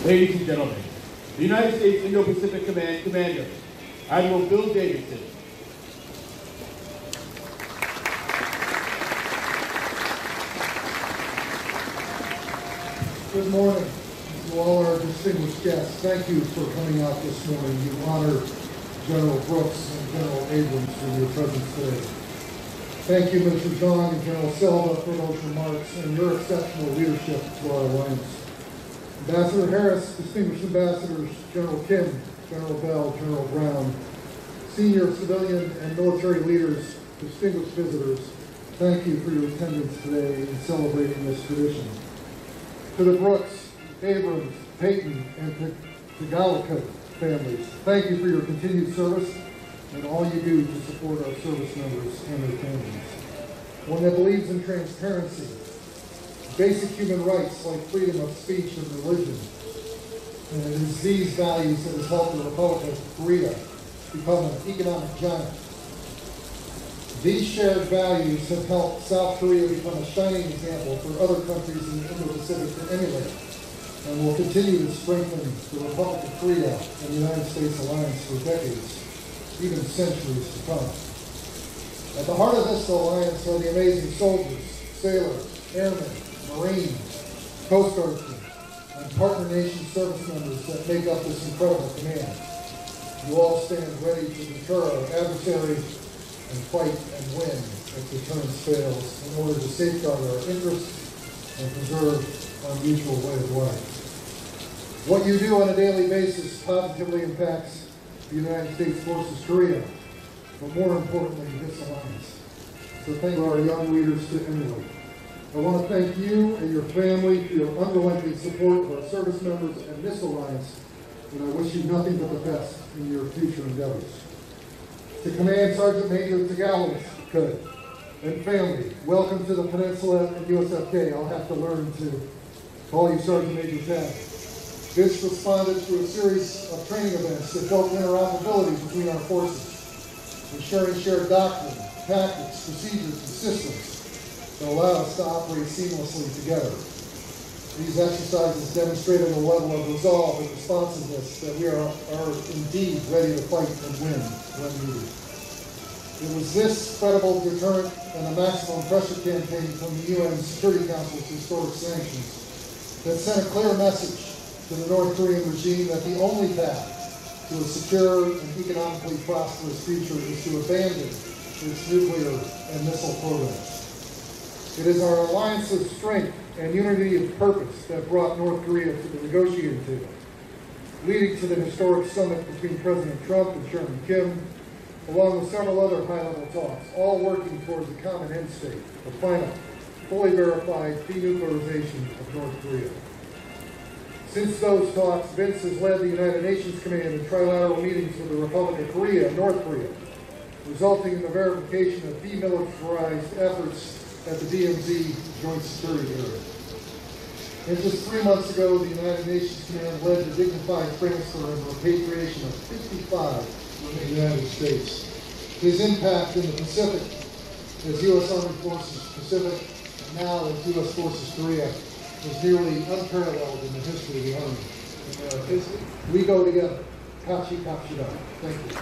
Ladies and gentlemen, the United States Indo-Pacific Command Commander, Admiral Bill Davidson. Good morning to all our distinguished guests. Thank you for coming out this morning. You honor General Brooks and General Abrams for your presence today. Thank you, Mr. Zhang and General Selva, for those remarks and your exceptional leadership to our alliance. Ambassador Harris, distinguished ambassadors, General Kim, General Bell, General Brown, senior civilian and military leaders, distinguished visitors, thank you for your attendance today in celebrating this tradition. To the Brooks, Abrams, Payton, and Tagalika families, thank you for your continued service and all you do to support our service members and their families. One that believes in transparency, basic human rights like freedom of speech and religion. And it is these values that has helped the Republic of Korea become an economic giant. These shared values have helped South Korea become a shining example for other countries in the Indo-Pacific to emulate, and will continue to strengthen the Republic of Korea and the United States alliance for decades, even centuries to come. At the heart of this alliance are the amazing soldiers, sailors, airmen, Marines, Coast Guard team, and partner nation service members that make up this incredible command. You all stand ready to deter our adversary and fight and win if deterrence fails in order to safeguard our interests and preserve our mutual way of life. What you do on a daily basis positively impacts the United States Forces Korea, but more importantly, this alliance. So thank our young leaders to emulate. I want to thank you and your family for your unrelenting support of our service members and this alliance, and I wish you nothing but the best in your future endeavors. To Command Sergeant Major Tagalika and family, welcome to the Peninsula and USFK. I'll have to learn to call you Sergeant Major Tad. This responded to a series of training events that built interoperability between our forces, ensuring shared doctrine, tactics, procedures, and systems that allow us to operate seamlessly together. These exercises demonstrated a level of resolve and responsiveness that we are indeed ready to fight and win when needed. It was this credible deterrent and a maximum pressure campaign from the UN Security Council's historic sanctions that sent a clear message to the North Korean regime that the only path to a secure and economically prosperous future is to abandon its nuclear and missile programs. It is our alliance's strength and unity of purpose that brought North Korea to the negotiating table, leading to the historic summit between President Trump and Chairman Kim, along with several other high-level talks, all working towards a common end state, the final, fully verified denuclearization of North Korea. Since those talks, Vince has led the United Nations Command in trilateral meetings with the Republic of Korea and North Korea, resulting in the verification of demilitarized efforts at the DMZ Joint Security Area. And just 3 months ago, the United Nations Command led the dignified transfer and repatriation of 55 from the United States. His impact in the Pacific as U.S. Army Forces Pacific and now as U.S. Forces Korea was nearly unparalleled in the history of the Army. We go together. Kachi Kapshida. Thank you.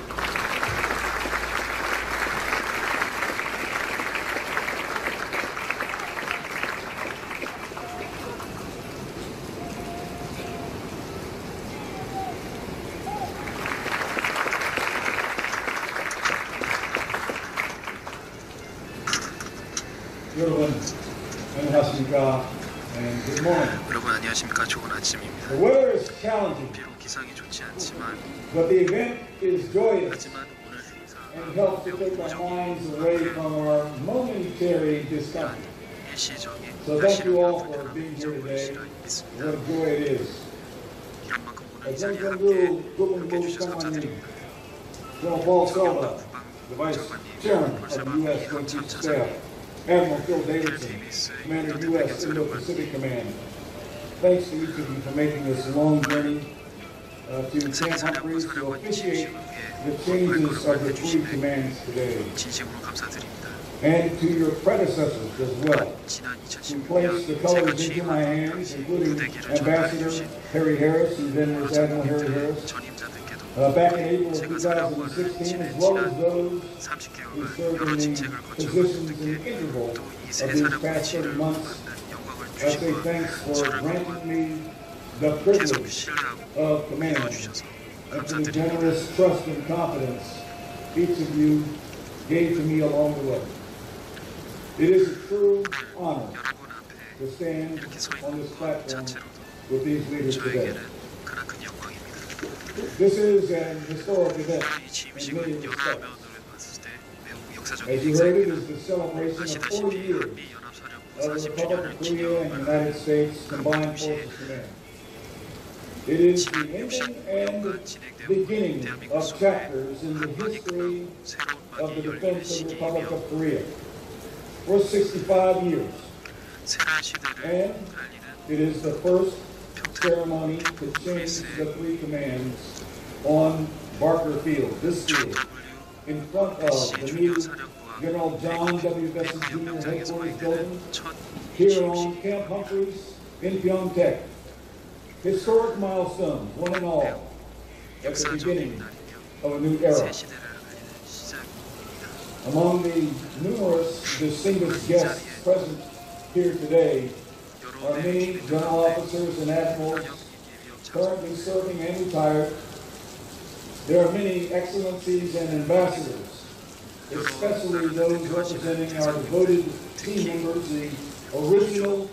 여러분, 안녕하십니까? And good morning. 여러분 안녕하십니까? 좋은 아침입니다. The weather is challenging, 비록 기상이 좋지 않지만 but the event is joyous 하지만 오늘 and 행사가 helps to take our minds away from our momentary discomfort. 일시적인 So thank you all 불편함을 for being here today. 믿습니다. What a joy it is. 이런 만큼 오늘 이 As 자리에 General 함께 함께 해주셔서 감사드립니다. General Paul Selva, 국방 the Vice 장관님, Chairman of the 설방 U.S. Joint Chiefs of Staff, Admiral Phil Davidson, Commander of U.S. Indo-Pacific Command. Thanks to each of you for making this long journey to Camp Humphreys to officiate the changes of the three commands today. 진심으로 감사드립니다. and to your predecessors as well, 지난 who placed the 2016년 colors 제가 into my 취임하고 hands, 당시 including 부대기를 Ambassador 전달해주신 Harry Harris, who then was Admiral Harry Harris, 전임자들께도 back in April of 제가 사령관을 2016, as 지낸 well as 지난 those who 30개월간 served 여러 in 직책을 the 거쳐온 positions in 분들께 interval 또 of 이 세 these 사령관의 past 30 지위를 months. 받는 영광을 I say 주신 thanks 것, for 저를 granting 그동안 me the 계속 privilege 신뢰하고 of command 이루어주셔서 and for the 감사드립니다. generous trust and confidence each of you gave to me along the way. It is a true honor 여러분 앞에 to stand 이렇게 서 on 있는 this 것 platform 자체로도 with these leaders today. 저에게는 크나큰 영광입니다. This is an historic event 이 in 취임식은 many 여러 respects. 면으로 봤을 때 매우 역사적인 As you heard, it 행사입니다. is the celebration of 40 아시다시피 years 한미 연합사령부 of the Republic 40주년을 of Korea and 기념하는 United States Combined Forces Command. It is the 지난 ending 65년간 and 진행되어 beginning 대한민국 of 속에 chapters in the 한 history 막이 끝나고 새로운 of the 막이 열리는 defense of the Republic 시기이며 of Korea. For 65 years, 새로운 시대를 and 달리는 it is the first 평탄 ceremony to change the three commands on Barker Field, this field, W in front of the new 주니어 사령부와 General John W. Bessie 백마 Jr. 연병장에서 headquarters 발표된 building 첫 here 취임식 on Camp Humphreys in Pyeongtaek. Historic milestones, one and all, at the beginning 역사적인 날이며 of a new 새 era. 시대를 알리는 시작입니다. Among the numerous distinguished guests present here today are 여러 many general officers and admirals currently serving and retired. There are many excellencies and ambassadors, especially those representing our devoted team members, the original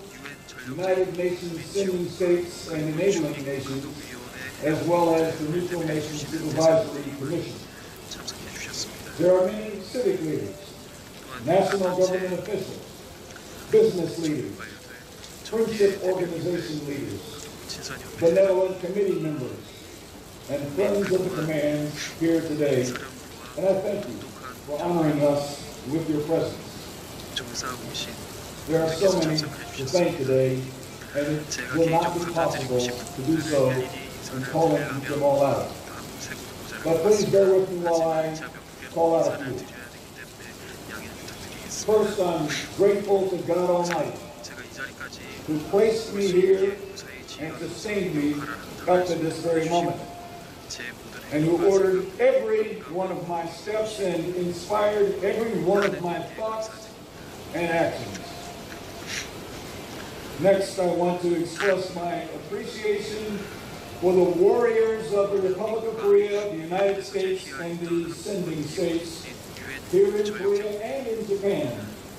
United Nations sending states and enabling nations, as well as the Neutral Nations Supervisory Commission. 참석해 주셨습니다. There are many civic leaders, national government officials, business leaders, friendship organization leaders, benevolent committee members, and friends of the command here today. And I thank you for honoring us with your presence. There are so many to thank today, and it will not be possible to do so in calling them all out. But please bear with me while I call out a few. First, I'm grateful to God Almighty, who placed me here and sustained me up to this very moment, and who ordered every one of my steps and inspired every one of my thoughts and actions. Next, I want to express my appreciation for the warriors of the Republic of Korea, the United States, and the sending states here in Korea and in Japan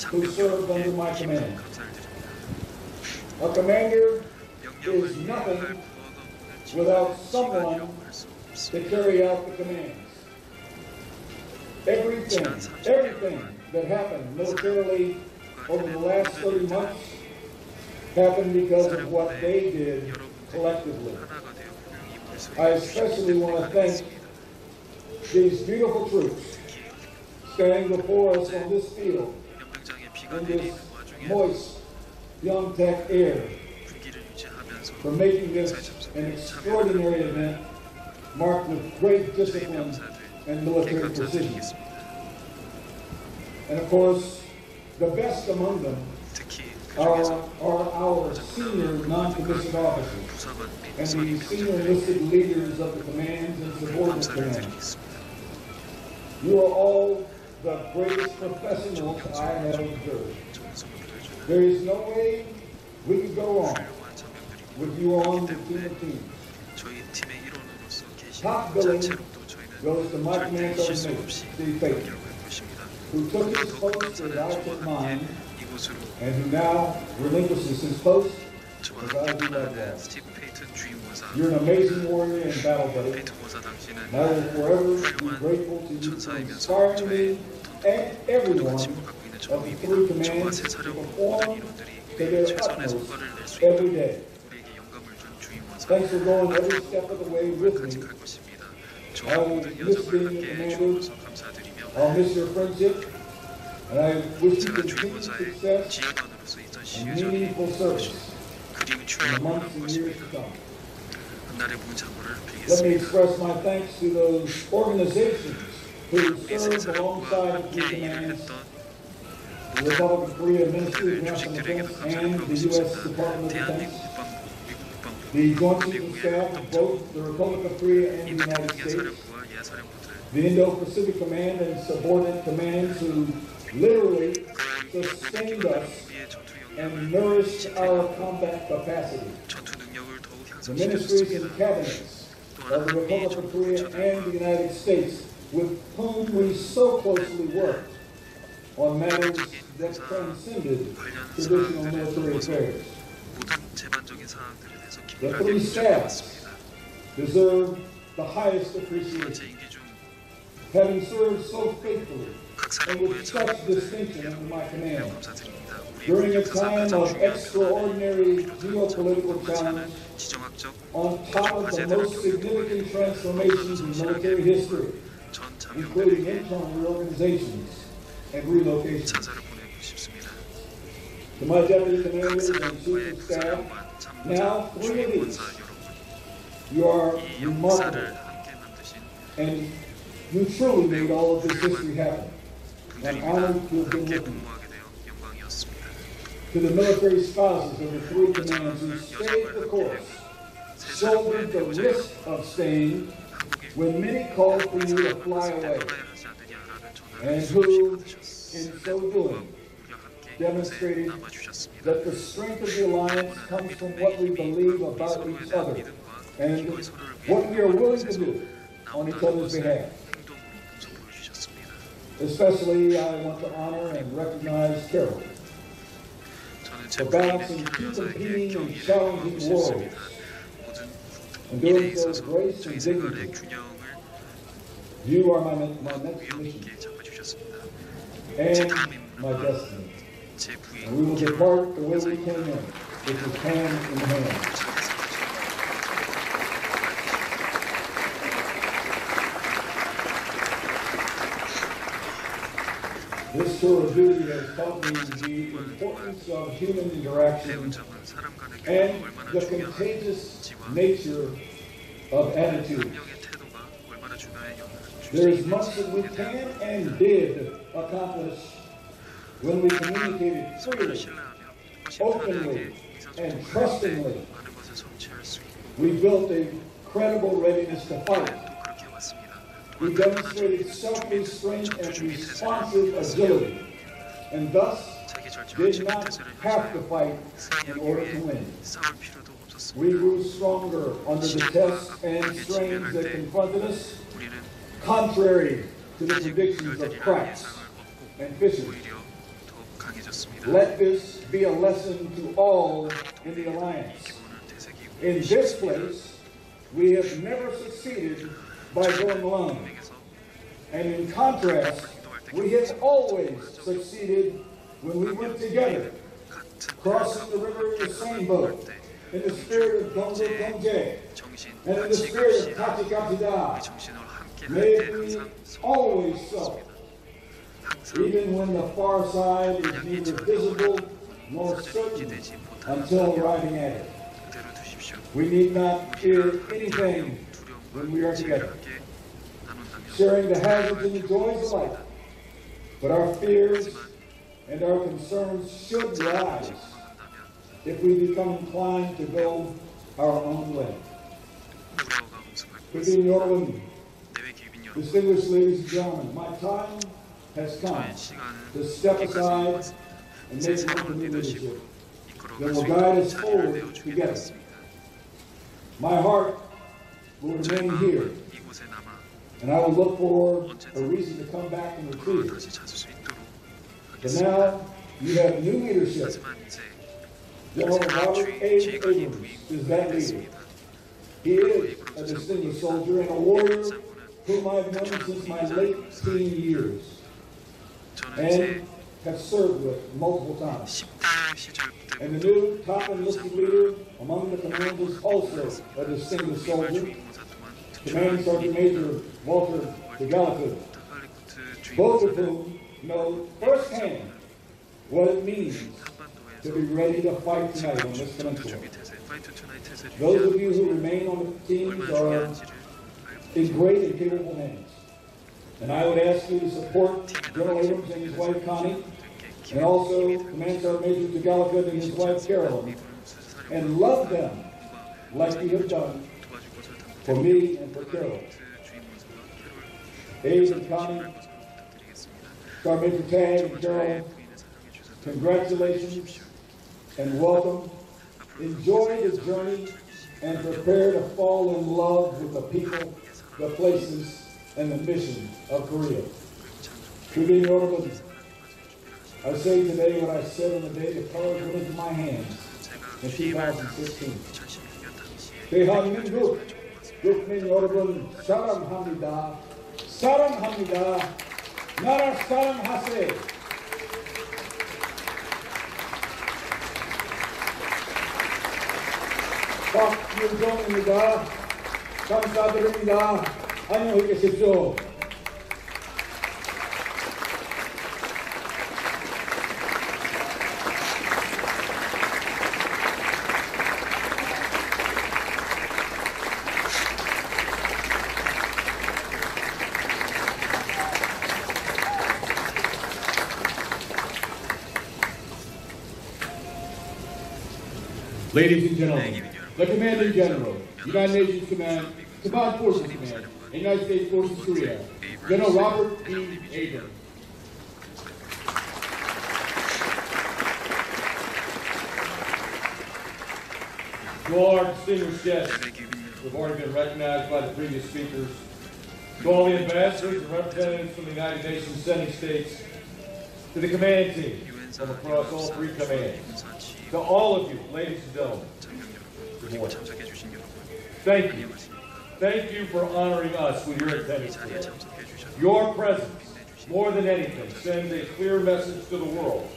who served under my command. A commander is nothing without someone to carry out the commands. Everything that happened militarily over the last 30 months happened because of what they did collectively. I especially want to thank these beautiful troops standing before us on this field in this moist Pyeongtaek air for making this an extraordinary event marked with great discipline and military precision. And of course, the best among them are our senior non-commissioned officers and the senior enlisted leaders of the commands and subordinate commands. You are all the greatest professionals I have observed. There is no way we could go wrong with you on the team of teams. Top billing goes to my command sergeant major, Steve Payton, who took his post as I took mine, and who now relinquishes his post as I do likewise. You're an amazing warrior and battle buddy, and I will forever be grateful to you for inspiring me and everyone of the three commands to perform to their utmost every day. Thanks for going every step of the way with me. I will miss being your commander. I'll miss your friendship. And I wish you continued success and meaningful service in the months and years to come. Let me express my thanks to those organizations who served alongside the three commands the Republic of Korea Ministry of 대외 National 조직들에게도 Defense 감사를 and 표하고 the U.S. 싶습니다. Department of 대한민국 Defense, 국방부, the 미국 Joint Chiefs of 국방부의 Staff of both the Republic of Korea and the United 인도태평양 States, 사령부와 예사령부들, the Indo-Pacific Command and subordinate commands who literally sustained us 우리의 전투 and 역량을 nourished our combat capacity. 전투 능력을 더욱 The ministries and 향상시켰습니다. cabinets 또한 of the 한미 Republic of Korea and 전투들과 the United States with whom we so closely worked on matters that transcended traditional military affairs. 모든 제반적인 사항들에 대해서 The 긴밀하게 three staffs 분석해왔습니다. deserve the highest 두 번째 appreciation, 임기 중 각 having served so faithfully and 사령부의 with such 전투를 distinction under my command. 감사드립니다. 우리 During a 역사상 time 가장 of 중요한 extraordinary 변화를 geopolitical 비롯하는 challenge, 지정학적 on top of the most significant transformations in military history, 전 including 장병들에게 internal reorganizations and relocations. 찬사를 보내고 싶습니다. To my deputy 각 commanders and 사령부의 chief of staff, 부사령관, 참모자, now three of 주임원사 these, 여러분, you are 이 remarkable, 역사를 함께 만드신 and you truly made all of this history happen. I'm 분들입니다. honored to have been 함께 with you. 근무하게 되어 영광이었습니다. To the military spouses of the three commands who stayed the course, shouldered the risk of staying 한국의 when many called for you to fly away, 떠나야 하지 않느냐라는 전화를 and 수없이 who, 받으셨습니다. in so doing, 우리와 함께 demonstrated 이곳에 남아주셨습니다. that the strength of the alliance comes from what we believe about each other and what we are willing to do on each other's behalf. Especially, I want to honor and recognize Carol for balancing two competing and challenging worlds and doing so with grace and dignity. You are my next mission and my destiny. And we will depart the way we came in, which is hand in hand. This tour of duty has taught me the importance of human interaction and the contagious nature of attitude. There is much that we can and did accomplish when we communicated freely, openly, and trustingly. We built a credible readiness to fight. We demonstrated self-restraint and responsive agility, and thus did not have to fight in order to win. We grew stronger under the tests and strains that confronted us, contrary to the predictions of cracks and fissures. Let this be a lesson to all in the alliance. In this place, we have never succeeded by going alone. And in contrast, we have always succeeded when we went together, crossing the river in the same boat, in the spirit of Gongdo Gongje, and in the spirit of Kachikachida. May it be always so, even when the far side is neither visible nor certain until arriving at it. We need not fear anything when we are together, sharing the hazards and the joys of life. But our fears and our concerns should rise if we become inclined to go our own way. Within your women, distinguished ladies and gentlemen, my time has come to step aside and make room for new leadership that will guide us forward together. My heart will remain here, and I will look for a reason to come back and retrieve it. But now, you have new leadership. General Robert A. Abrams is that leader. He is a distinguished soldier and a warrior whom I've known since my late teen years and have served with multiple times. And the new top enlisted leader among the commanders is also a distinguished soldier, Commanding Sergeant Major Walter DeGallico, both of whom know firsthand what it means to be ready to fight tonight on this peninsula. Those of you who remain on the teams are in great and capable hands. And I would ask you to support General Abrams and his wife Connie and also Command Sergeant Major Tagalaga and his wife Carolyn, and love them like you have done for me and for Carol. Abe and Connie, Sergeant Major Tang and Carol, congratulations and welcome. Enjoy the journey and prepare to fall in love with the people, the places, and the mission of Korea. To be honorable, I say today what I said on the day the colors went into my hands in 2016. 대한민국 국민 여러분 사랑합니다. 사랑합니다. 나라 사랑하세요. 박윤정입니다. 감사드립니다. 안녕히 계십시오. Ladies and gentlemen, the Commander General, United Nations Command, Combined Forces Command, and United States Forces Korea, General Robert E. Abrams. To all our distinguished guests who have already been recognized by the previous speakers, to all the ambassadors and representatives from the United Nations sending states, to the command team from across all three commands, to all of you, ladies and gentlemen, good morning. Thank you. Thank you for honoring us with your attendance today. Your presence, more than anything, sends a clear message to the world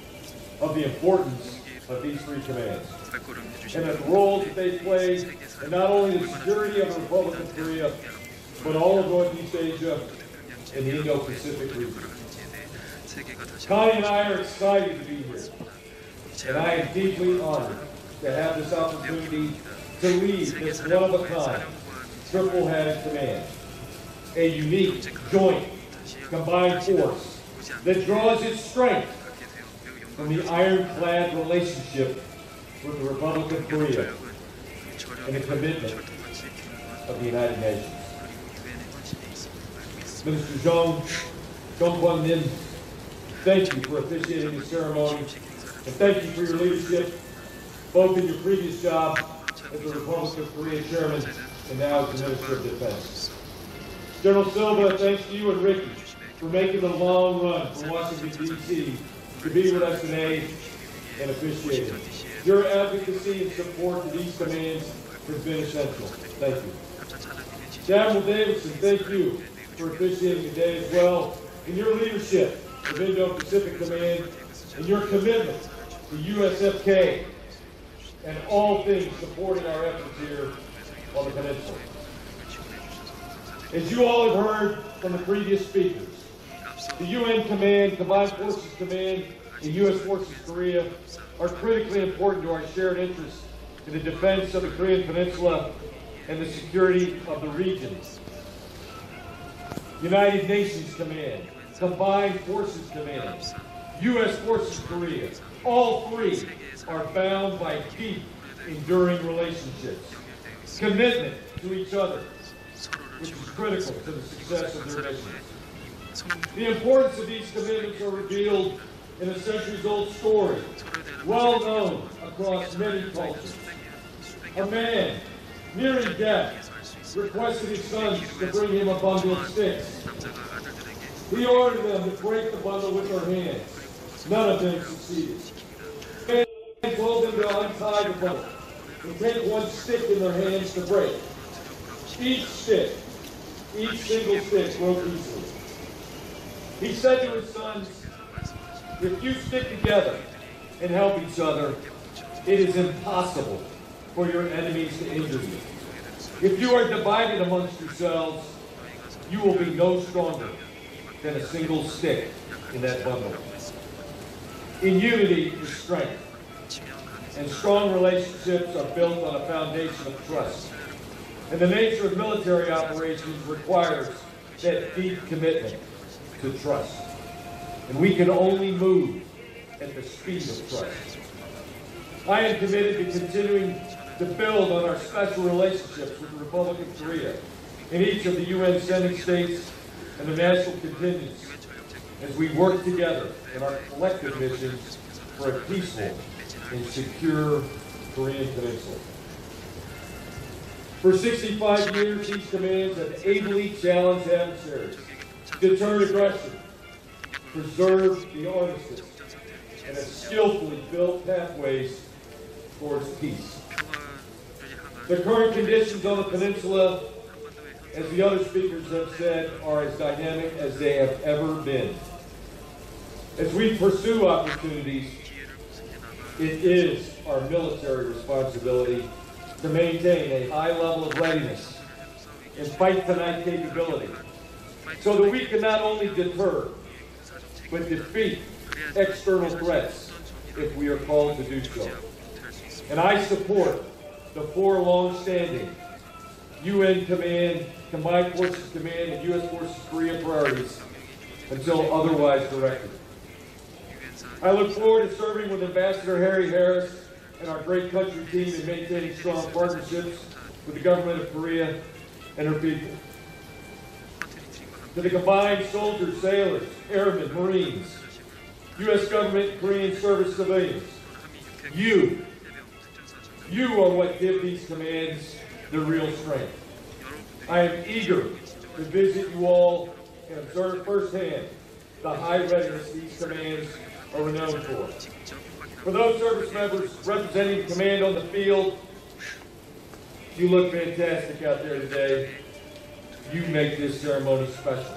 of the importance of these three commands and the roles that they play in not only the security of the Republic of Korea, but all of Northeast Asia and the Indo-Pacific region. Connie and I are excited to be here, and I am deeply honored to have this opportunity to lead this one-of-a-kind triple-headed command, a unique, joint, combined force that draws its strength from the ironclad relationship with the Republic of Korea and the commitment of the United Nations. Minister Jong Kwon-min, thank you for officiating the ceremony, and thank you for your leadership, both in your previous job as the Republic of Korea Chairman and now as the Minister of Defense. General Silva, thanks to you and Ricky for making the long run from Washington, D.C. to be with us today and officiating. Your advocacy and support for these commands has been essential. Thank you. Admiral Davidson, thank you for officiating today as well, in your leadership of Indo-Pacific Command and your commitment to USFK and all things supporting our efforts here on the peninsula. As you all have heard from the previous speakers, the UN Command, Combined Forces Command, and U.S. Forces Korea are critically important to our shared interests in the defense of the Korean Peninsula and the security of the region. United Nations Command, Combined Forces Command, U.S. Forces Korea, all three are bound by deep, enduring relationships, commitment to each other, which is critical to the success of their missions. The importance of these commitments are revealed in a centuries-old story, well known across many cultures. A man, nearing death, requested his sons to bring him a bundle of sticks. He ordered them to break the bundle with their hands. None of them succeeded. He told them to untie the bundle and take one stick in their hands to break. Each single stick broke easily. He said to his sons, if you stick together and help each other, it is impossible for your enemies to injure you. If you are divided amongst yourselves, you will be no stronger than a single stick in that bundle. In unity is strength, and strong relationships are built on a foundation of trust. And the nature of military operations requires that deep commitment to trust. And we can only move at the speed of Christ. I am committed to continuing to build on our special relationships with the Republic of Korea in each of the UN sending states and the national contingents as we work together in our collective mission for a peaceful and secure Korean peninsula. For 65 years, these commands have ably challenged adversaries, deterred aggression, preserved the armistice, and have skillfully built pathways towards peace. The current conditions on the peninsula, as the other speakers have said, are as dynamic as they have ever been. As we pursue opportunities, it is our military responsibility to maintain a high level of readiness and fight-tonight capability so that we can not only deter, but defeat external threats if we are called to do so. And I support the four long-standing UN Command, Combined Forces Command, and U.S. Forces Korea priorities until otherwise directed. I look forward to serving with Ambassador Harry Harris and our great country team in maintaining strong partnerships with the government of Korea and her people. To the combined soldiers, sailors, airmen, Marines, U.S. government, Korean service civilians, you are what give these commands their real strength. I am eager to visit you all and observe firsthand the high readiness these commands are renowned for. For those service members representing command on the field, you look fantastic out there today. You make this ceremony special.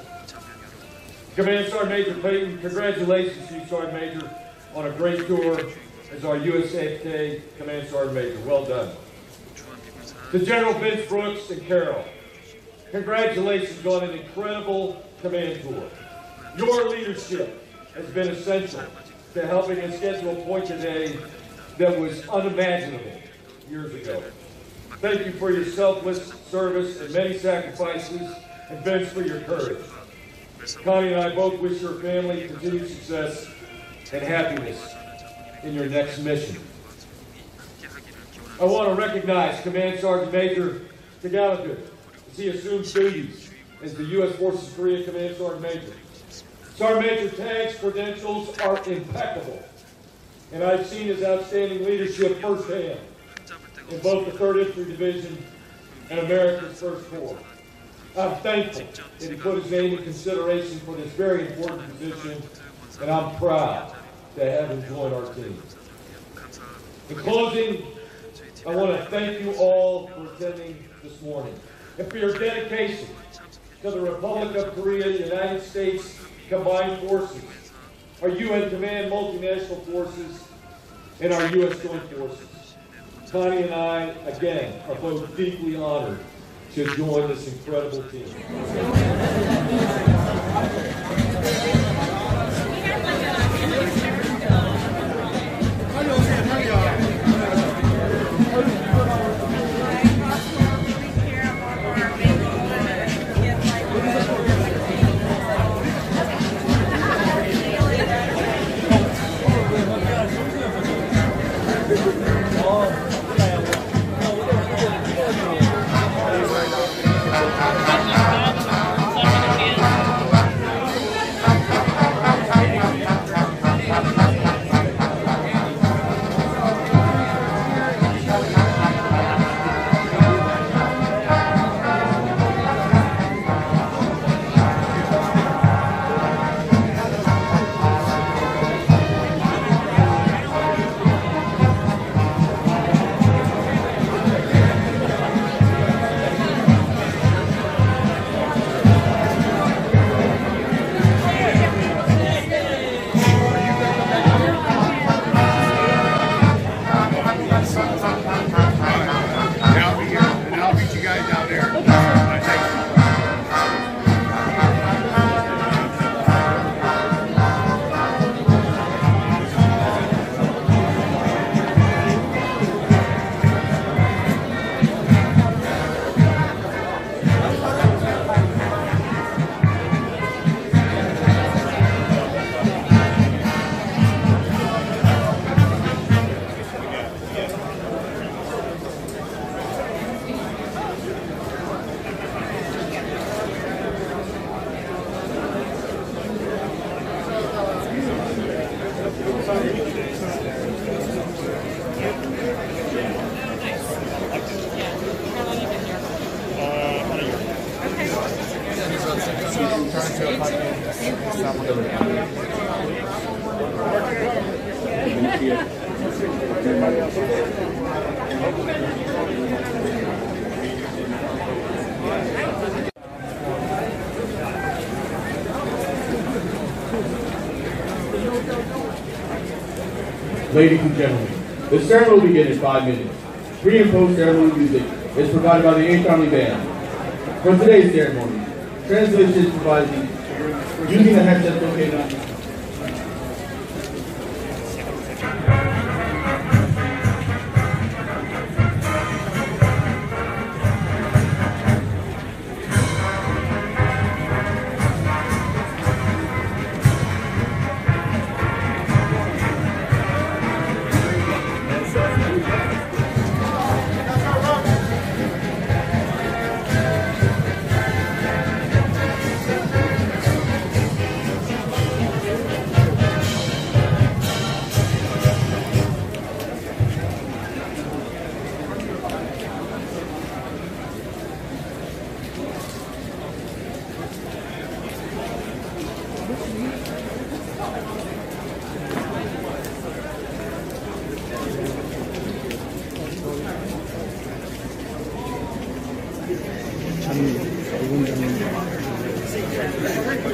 Command Sergeant Major Payton, congratulations to you, Sergeant Major, on a great tour as our USAFK Command Sergeant Major. Well done. To General Vince Brooks and Carol, congratulations on an incredible command tour. Your leadership has been essential to helping us get to a point today that was unimaginable years ago. Thank you for your selfless service and many sacrifices, and Vince for your courage. Connie and I both wish your family continued success and happiness in your next mission. I want to recognize Command Sergeant Major Tagalog as he assumes duties as the U.S. Forces Korea Command Sergeant Major. Sergeant Major Tag's credentials are impeccable, and I've seen his outstanding leadership firsthand in both the 3rd Infantry Division and America's 1st Corps. I'm thankful that he put his name in consideration for this very important position, and I'm proud to have him join our team. In closing, I want to thank you all for attending this morning and for your dedication to the Republic of Korea, the United States Combined Forces, our UN Command Multinational Forces, and our U.S. Joint Forces. Connie and I, again, are both deeply honored to join this incredible team. Ladies and gentlemen, the ceremony will begin in 5 minutes. Pre and post ceremony music is provided by the Eighth Army Band. For today's ceremony, translation is provided using the headset located on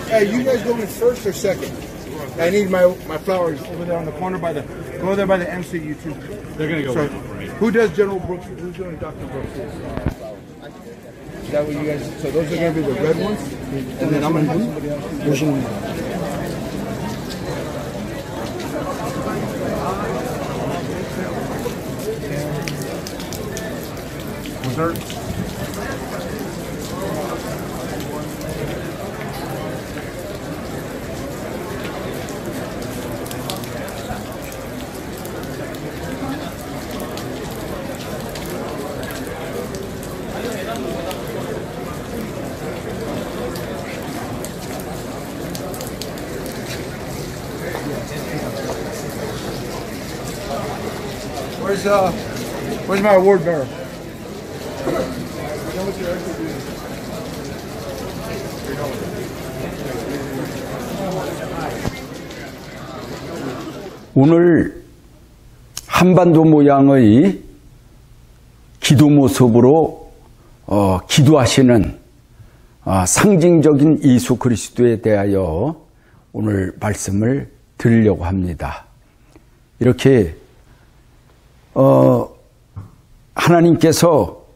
Hey, you guys going in first or second? I need my flowers over there on the corner by the, go there by the MCU too. They're going to go So, with it, right? who does General Brooks? Who's doing Dr. Brooks? Is that what you guys, so those are going to be the red ones? And then I'm going to do somebody else. Dessert. Where's my award bearer? 오늘 한반도 모양의 기도 모습으로 기도하시는 상징적인 예수 그리스도에 대하여 오늘 말씀을 드리려고 합니다. 이렇게 하나님께서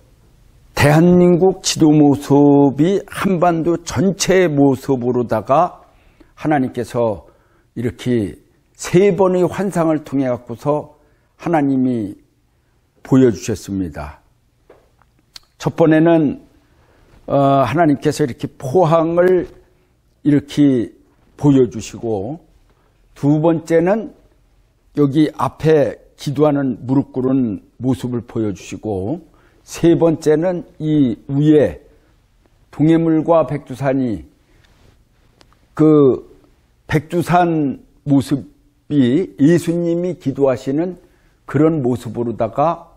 대한민국 지도 모습이 한반도 전체의 모습으로다가 하나님께서 이렇게 세 번의 환상을 통해 갖고서 하나님이 보여주셨습니다. 첫 번에는 하나님께서 이렇게 포항을 이렇게 보여주시고, 두 번째는 여기 앞에 기도하는 무릎 꿇은 모습을 보여주시고, 세 번째는 이 위에 동해물과 백두산이 그 백두산 모습이 예수님이 기도하시는 그런 모습으로다가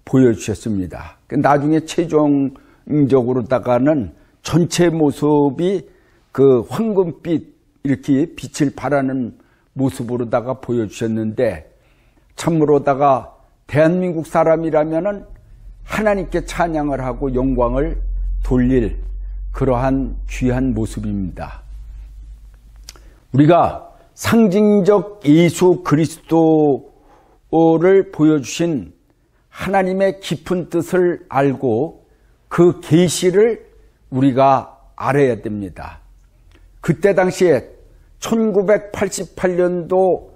보여주셨습니다. 나중에 최종적으로다가는 전체 모습이 그 황금빛 이렇게 빛을 발하는 모습으로다가 보여주셨는데, 참으로다가 대한민국 사람이라면은 하나님께 찬양을 하고 영광을 돌릴 그러한 귀한 모습입니다. 우리가 상징적 예수 그리스도를 보여주신 하나님의 깊은 뜻을 알고 그 계시를 우리가 알아야 됩니다. 그때 당시에 1988년도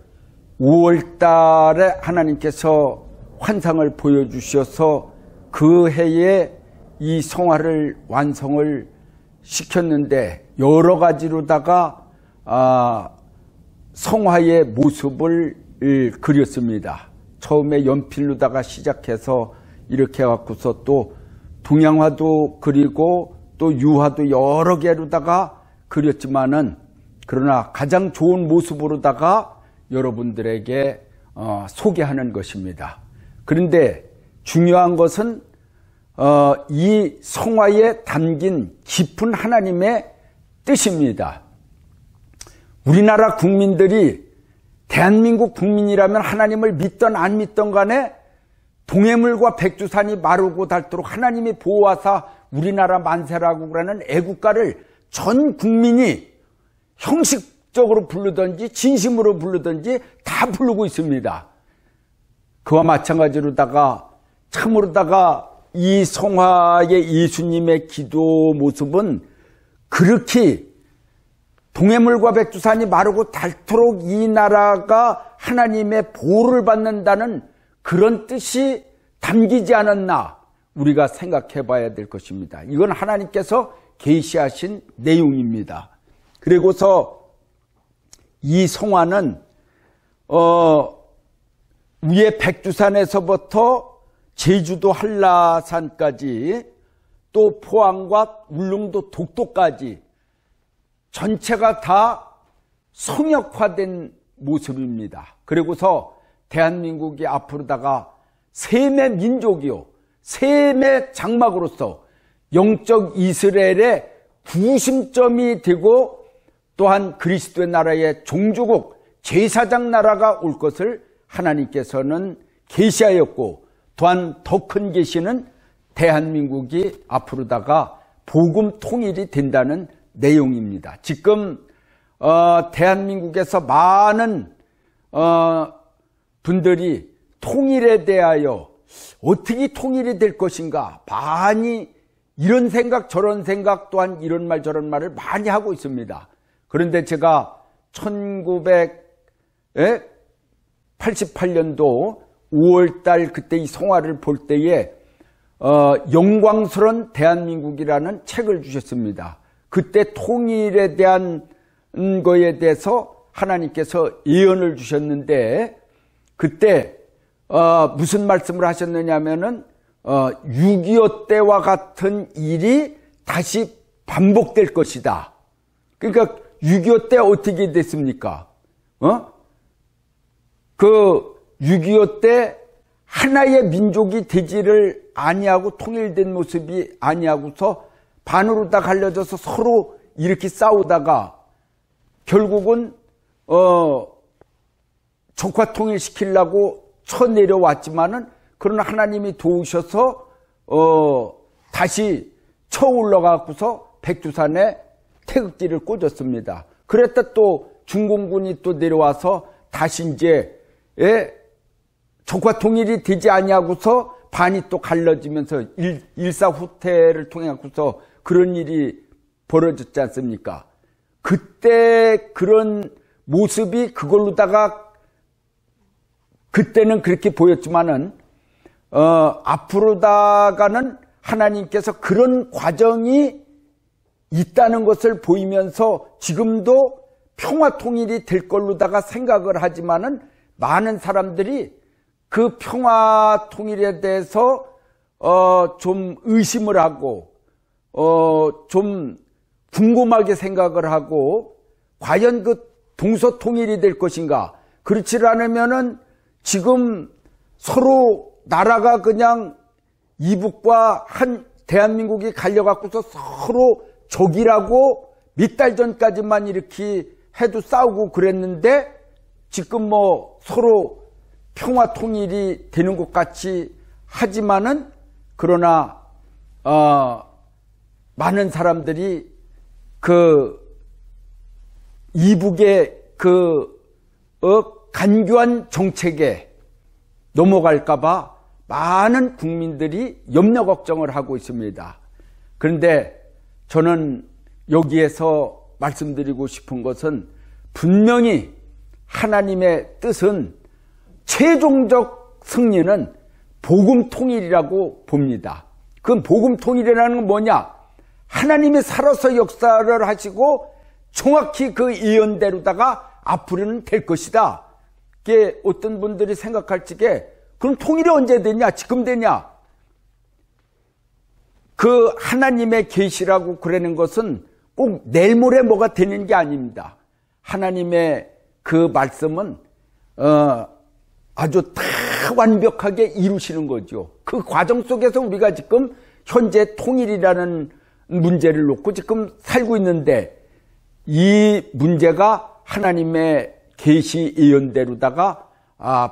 5월 달에 하나님께서 환상을 보여주셔서 그 해에 이 성화를 완성을 시켰는데, 여러 가지로다가 성화의 모습을 그렸습니다. 처음에 연필로다가 시작해서 이렇게 해갖고서 또 동양화도 그리고 또 유화도 여러 개로다가 그렸지만은, 그러나 가장 좋은 모습으로다가 여러분들에게 소개하는 것입니다. 그런데 중요한 것은 이 성화에 담긴 깊은 하나님의 뜻입니다. 우리나라 국민들이 대한민국 국민이라면 하나님을 믿던 안 믿던 간에 동해물과 백두산이 마르고 닳도록 하나님이 보호하사 우리나라 만세라고 그러는 애국가를 전 국민이 형식적으로 부르든지 진심으로 부르든지 다 부르고 있습니다. 그와 마찬가지로다가 참으로다가 이 성화의 예수님의 기도 모습은 그렇게 동해물과 백두산이 마르고 닳도록 이 나라가 하나님의 보호를 받는다는 그런 뜻이 담기지 않았나 우리가 생각해 봐야 될 것입니다. 이건 하나님께서 계시하신 내용입니다. 그리고서 이 성화는 위에 백두산에서부터 제주도 한라산까지 또 포항과 울릉도 독도까지 전체가 다 성역화된 모습입니다. 그리고서 대한민국이 앞으로다가 셈의 민족이요, 셈의 장막으로서 영적 이스라엘의 구심점이 되고 또한 그리스도의 나라의 종주국 제사장 나라가 올 것을 하나님께서는 계시하였고 또한 더 큰 계시는 대한민국이 앞으로다가 복음 통일이 된다는 내용입니다. 지금 대한민국에서 많은 분들이 통일에 대하여 어떻게 통일이 될 것인가 많이 이런 생각 저런 생각 또한 이런 말 저런 말을 많이 하고 있습니다. 그런데 제가 1988년도 5월달 그때 이 성화를 볼 때에 영광스러운 대한민국이라는 책을 주셨습니다. 그때 통일에 대한 거에 대해서 하나님께서 예언을 주셨는데 그때 무슨 말씀을 하셨느냐면은 6.25 때와 같은 일이 다시 반복될 것이다. 그러니까 6.25 때 어떻게 됐습니까? 그 6.25 때 하나의 민족이 되지를 아니하고 통일된 모습이 아니하고서 반으로 다 갈려져서 서로 이렇게 싸우다가 결국은 적화 통일시키려고 쳐내려왔지만은 그러나 하나님이 도우셔서 다시 쳐 올라가고서 백두산에 태극기를 꽂았습니다. 그랬다 또 중공군이 또 내려와서 다시 이제 적화 통일이 되지 아니하고서 반이 또 갈라지면서 일사후퇴를 통해 갖고서 그런 일이 벌어졌지 않습니까? 그때 그런 모습이 그걸로다가 그때는 그렇게 보였지만은 앞으로다가는 하나님께서 그런 과정이 있다는 것을 보이면서 지금도 평화 통일이 될 걸로다가 생각을 하지만은 많은 사람들이 그 평화 통일에 대해서 좀 의심을 하고 좀 궁금하게 생각을 하고 과연 그 동서 통일이 될 것인가? 그렇지 않으면은 지금 서로 나라가 그냥 이북과 한 대한민국이 갈려갖고서 서로 적이라고 몇 달 전까지만 이렇게 해도 싸우고 그랬는데 지금 뭐 서로 평화 통일이 되는 것 같이 하지만은 그러나 많은 사람들이 그 이북의 그 간교한 정책에 넘어갈까봐 많은 국민들이 염려 걱정을 하고 있습니다. 그런데 저는 여기에서 말씀드리고 싶은 것은 분명히 하나님의 뜻은 최종적 승리는 복음 통일이라고 봅니다. 그 복음 통일이라는 건 뭐냐? 하나님이 살아서 역사를 하시고 정확히 그 예언대로다가 앞으로는 될 것이다. 이게 어떤 분들이 생각할 적에 그럼 통일이 언제 되냐? 지금 되냐? 그 하나님의 계시라고 그러는 것은 꼭 내일 모레 뭐가 되는 게 아닙니다. 하나님의 그 말씀은 아주 다 완벽하게 이루시는 거죠. 그 과정 속에서 우리가 지금 현재 통일이라는 문제를 놓고 지금 살고 있는데 이 문제가 하나님의 계시 예언대로다가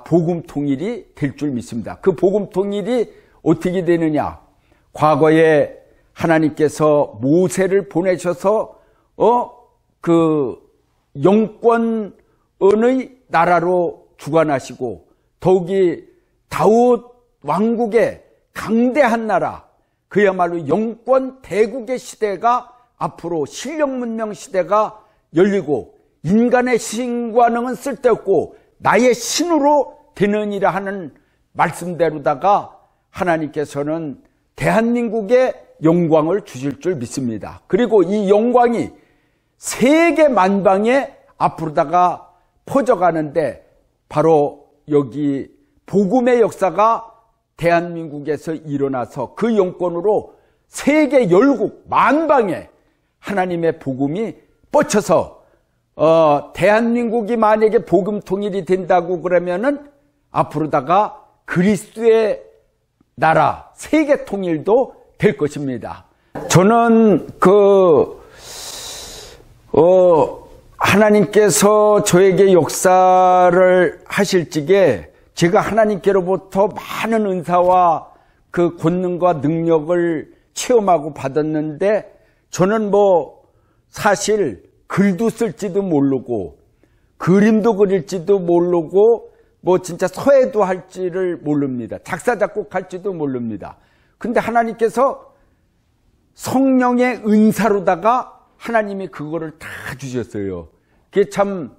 복음 통일이 될 줄 믿습니다. 그 복음 통일이 어떻게 되느냐? 과거에 하나님께서 모세를 보내셔서 그 영권의 나라로 주관하시고 더욱이 다윗 왕국의 강대한 나라, 그야말로 영권 대국의 시대가 앞으로 실력문명 시대가 열리고 인간의 신관능은 쓸데없고 나의 신으로 되느니라 하는 말씀대로다가 하나님께서는 대한민국에 영광을 주실 줄 믿습니다. 그리고 이 영광이 세계 만방에 앞으로다가 퍼져가는데 바로 여기 복음의 역사가 대한민국에서 일어나서 그 영권으로 세계 열국 만방에 하나님의 복음이 뻗쳐서 대한민국이 만약에 복음 통일이 된다고 그러면은 앞으로다가 그리스도의 나라 세계 통일도 될 것입니다. 저는 하나님께서 저에게 역사를 하실 적에 제가 하나님께로부터 많은 은사와 그 권능과 능력을 체험하고 받았는데 저는 사실 글도 쓸지도 모르고 그림도 그릴지도 모르고 진짜 서예도 할지를 모릅니다. 작사 작곡할지도 모릅니다. 근데 하나님께서 성령의 은사로다가 하나님이 그거를 다 주셨어요. 그게 참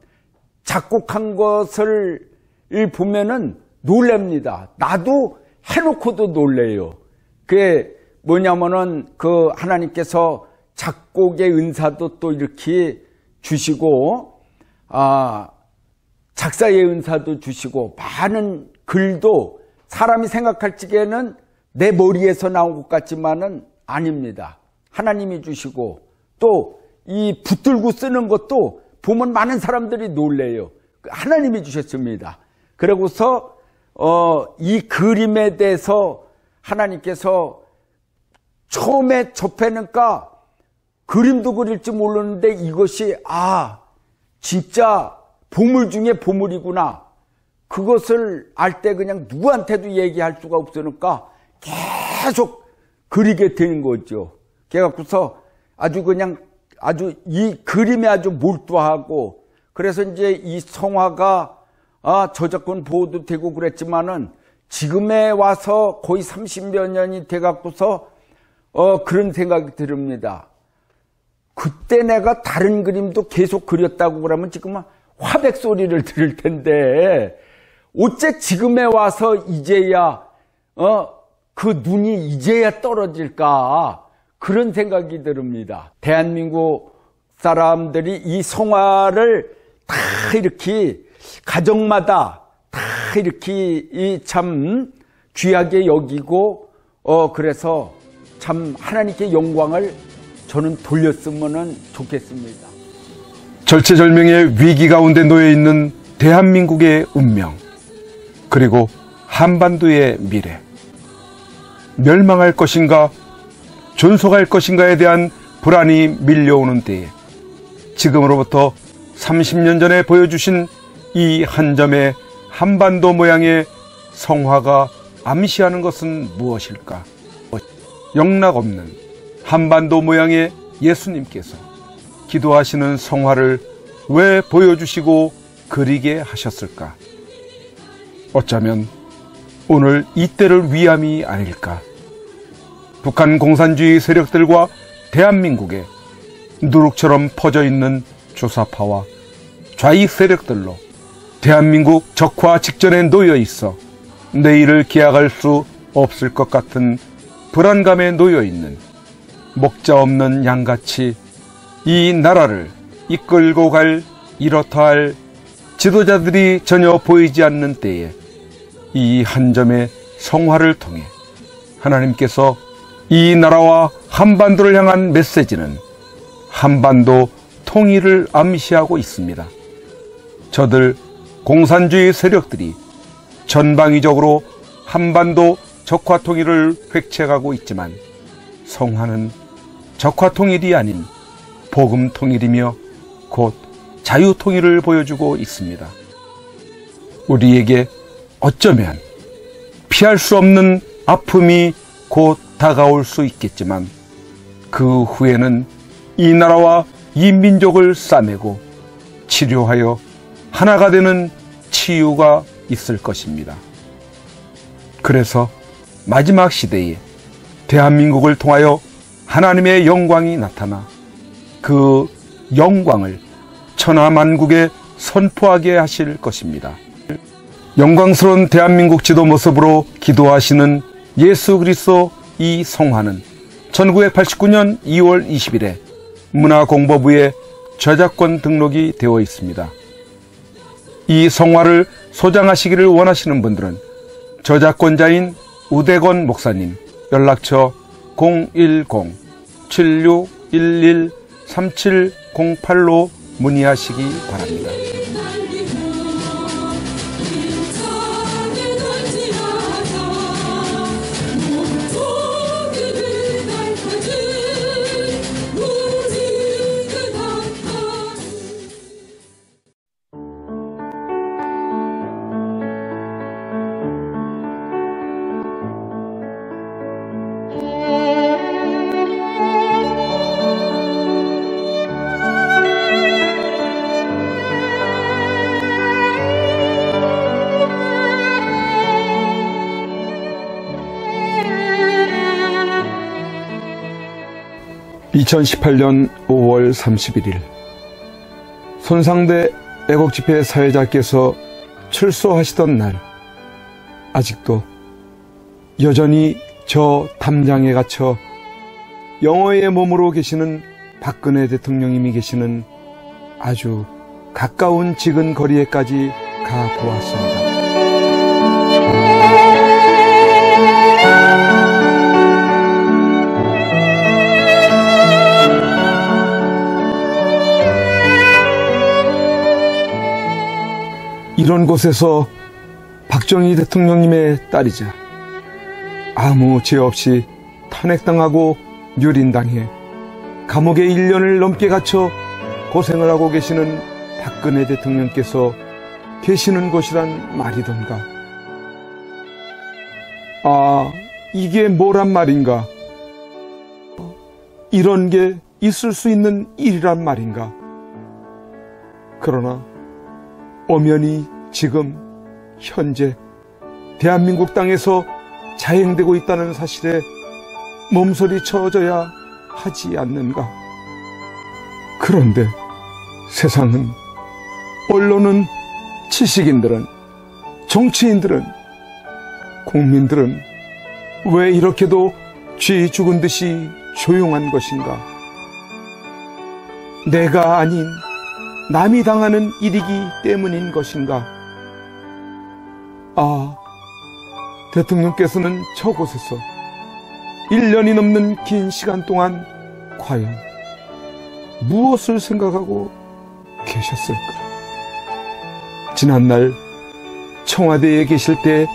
작곡한 것을 보면은 놀랍니다. 나도 해놓고도 놀래요. 그게 뭐냐면은 하나님께서 작곡의 은사도 또 이렇게 주시고 작사의 은사도 주시고 많은 글도 사람이 생각할 적에는 내 머리에서 나온 것 같지만은 아닙니다. 하나님이 주시고 또 이 붙들고 쓰는 것도 보면 많은 사람들이 놀래요. 하나님이 주셨습니다. 그러고서 이 그림에 대해서 하나님께서 처음에 접해니까 그림도 그릴 줄 몰랐는데 이것이 진짜 보물 중에 보물이구나. 그것을 알 때 그냥 누구한테도 얘기할 수가 없으니까 계속 그리게 되는 거죠. 그래갖고서 아주 이 그림에 아주 몰두하고 그래서 이제 이 성화가 저작권 보호도 되고 그랬지만은 지금에 와서 거의 30여 년이 돼갖고서 그런 생각이 듭니다. 그때 내가 다른 그림도 계속 그렸다고 그러면 지금은 화백 소리를 들을 텐데 어째 지금에 와서 이제야 그 눈이 이제야 떨어질까 그런 생각이 듭니다. 대한민국 사람들이 이 성화를 다 이렇게 가정마다 다 이렇게 참 귀하게 여기고 그래서 참 하나님께 영광을 저는 돌렸으면 좋겠습니다. 절체절명의 위기 가운데 놓여 있는 대한민국의 운명, 그리고 한반도의 미래, 멸망할 것인가 존속할 것인가에 대한 불안이 밀려오는 때에 지금으로부터 30년 전에 보여주신 이 한 점의 한반도 모양의 성화가 암시하는 것은 무엇일까? 영락없는 한반도 모양의 예수님께서 기도하시는 성화를 왜 보여주시고 그리게 하셨을까? 어쩌면 오늘 이때를 위함이 아닐까? 북한 공산주의 세력들과 대한민국에 누룩처럼 퍼져 있는 주사파와 좌익 세력들로 대한민국 적화 직전에 놓여 있어 내일을 기약할 수 없을 것 같은 불안감에 놓여 있는 목자 없는 양같이 이 나라를 이끌고 갈 이렇다 할 지도자들이 전혀 보이지 않는 때에 이 한 점의 성화를 통해 하나님께서 이 나라와 한반도를 향한 메시지는 한반도 통일을 암시하고 있습니다. 저들 공산주의 세력들이 전방위적으로 한반도 적화 통일을 획책하고 있지만 성화는 적화 통일이 아닌 복음 통일이며 곧 자유통일을 보여주고 있습니다. 우리에게 어쩌면 피할 수 없는 아픔이 곧 다가올 수 있겠지만 그 후에는 이 나라와 이 민족을 싸매고 치료하여 하나가 되는 치유가 있을 것입니다. 그래서 마지막 시대에 대한민국을 통하여 하나님의 영광이 나타나 그 영광을 천하만국에 선포하게 하실 것입니다. 영광스러운 대한민국 지도 모습으로 기도하시는 예수 그리스도 이 성화는 1989년 2월 20일에 문화공보부에 저작권 등록이 되어 있습니다. 이 성화를 소장하시기를 원하시는 분들은 저작권자인 우대건 목사님 연락처 010-7611-3708로 문의하시기 바랍니다. (2018년 5월 31일) 손상대 애국집회 사회자께서 출소하시던 날, 아직도 여전히 저 담장에 갇혀 영어의 몸으로 계시는 박근혜 대통령님이 계시는 아주 가까운 지근 거리에까지 가보았습니다. 이런 곳에서 박정희 대통령님의 딸이자 아무 죄 없이 탄핵당하고 유린당해 감옥에 1년을 넘게 갇혀 고생을 하고 계시는 박근혜 대통령께서 계시는 곳이란 말이던가. 아, 이게 뭐란 말인가? 이런 게 있을 수 있는 일이란 말인가? 그러나 엄연히 지금 현재 대한민국 땅에서 자행되고 있다는 사실에 몸서리 쳐줘야 하지 않는가? 그런데 세상은, 언론은, 지식인들은, 정치인들은, 국민들은 왜 이렇게도 쥐 죽은 듯이 조용한 것인가? 내가 아닌 남이 당하는 일이기 때문인 것인가? 아, 대통령께서는 저곳에서 1년이 넘는 긴 시간 동안 과연 무엇을 생각하고 계셨을까? 지난날 청와대에 계실 때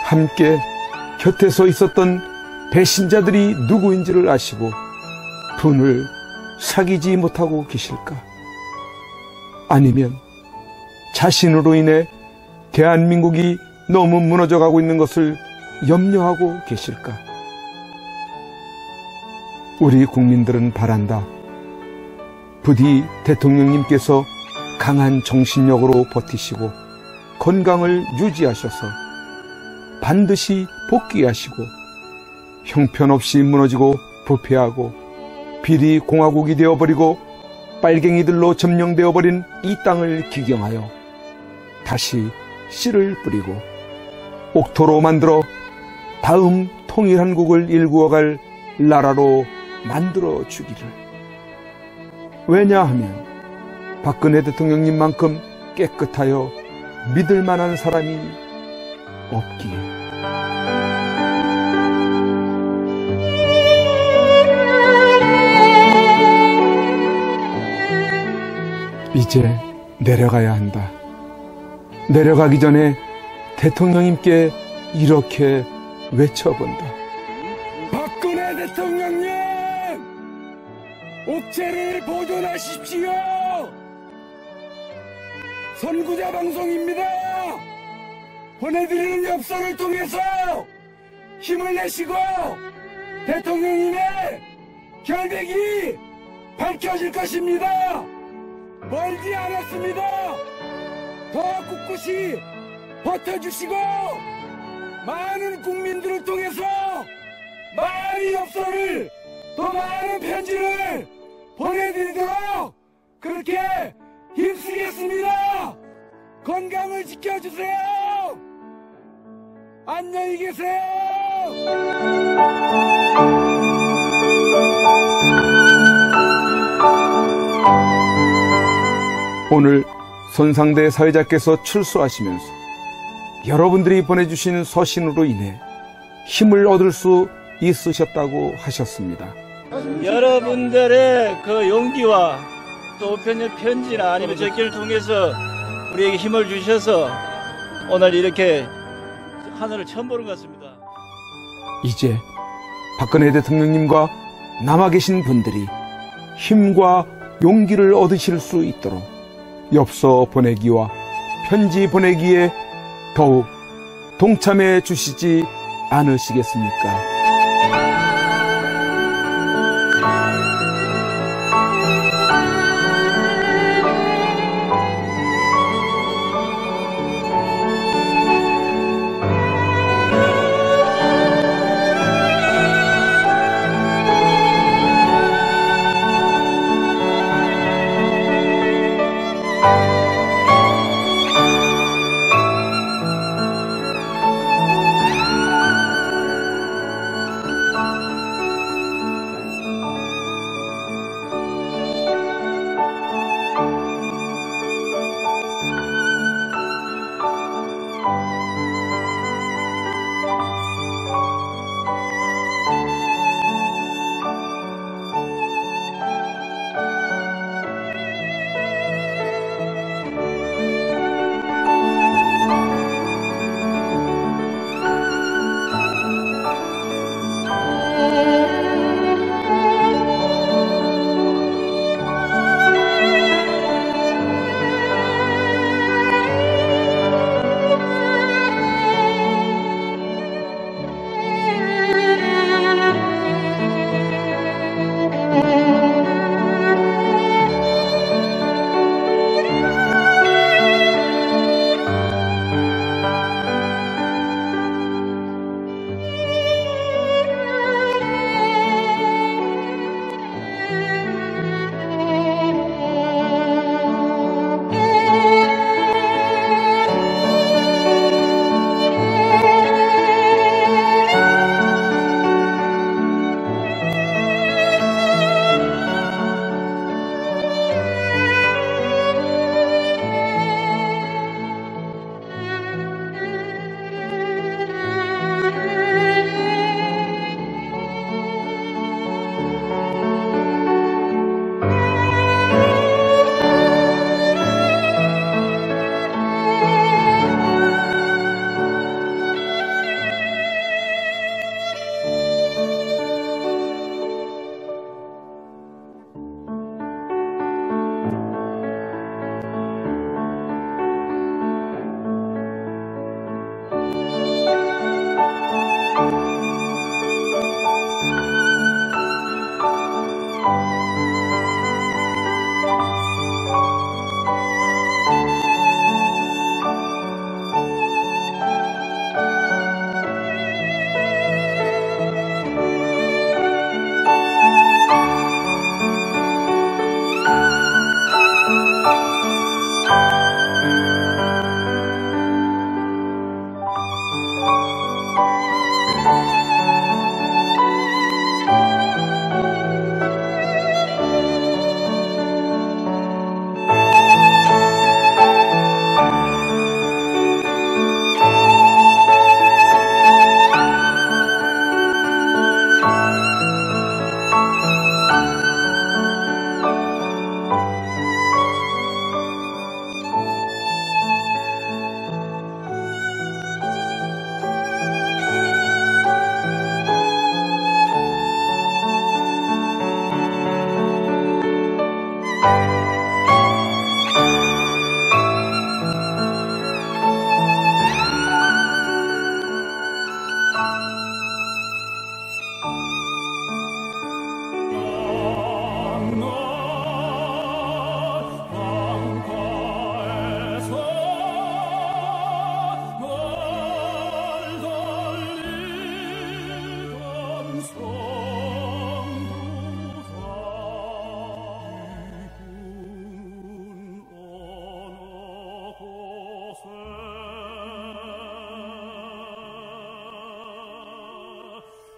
함께 곁에서 있었던 배신자들이 누구인지를 아시고 분을 사귀지 못하고 계실까? 아니면 자신으로 인해 대한민국이 너무 무너져가고 있는 것을 염려하고 계실까? 우리 국민들은 바란다. 부디 대통령님께서 강한 정신력으로 버티시고 건강을 유지하셔서 반드시 복귀하시고 형편없이 무너지고 부패하고 비리 공화국이 되어버리고 빨갱이들로 점령되어버린 이 땅을 기경하여 다시 씨를 뿌리고 옥토로 만들어 다음 통일한국을 일구어갈 나라로 만들어 주기를. 왜냐하면 박근혜 대통령님만큼 깨끗하여 믿을 만한 사람이 없기에. 이제 내려가야 한다. 내려가기 전에 대통령님께 이렇게 외쳐본다. 박근혜 대통령님! 옥체를 보존하십시오! 선구자 방송입니다. 보내드리는 엽서를 통해서 힘을 내시고 대통령님의 결백이 밝혀질 것입니다. 멀지 않았습니다. 더 꿋꿋이 버텨주시고 많은 국민들을 통해서 많은 엽서를 더 많은 편지를 보내드리도록 그렇게 힘쓰겠습니다. 건강을 지켜주세요. 안녕히 계세요. 오늘 손상대 사회자께서 출소하시면서 여러분들이 보내주신 서신으로 인해 힘을 얻을 수 있으셨다고 하셨습니다. 여러분들의 그 용기와 또 우편의 편지나 아니면 적기를 통해서 우리에게 힘을 주셔서 오늘 이렇게 하늘을 처음 보는 것 같습니다. 이제 박근혜 대통령님과 남아 계신 분들이 힘과 용기를 얻으실 수 있도록 엽서 보내기와 편지 보내기에 더욱 동참해 주시지 않으시겠습니까?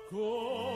고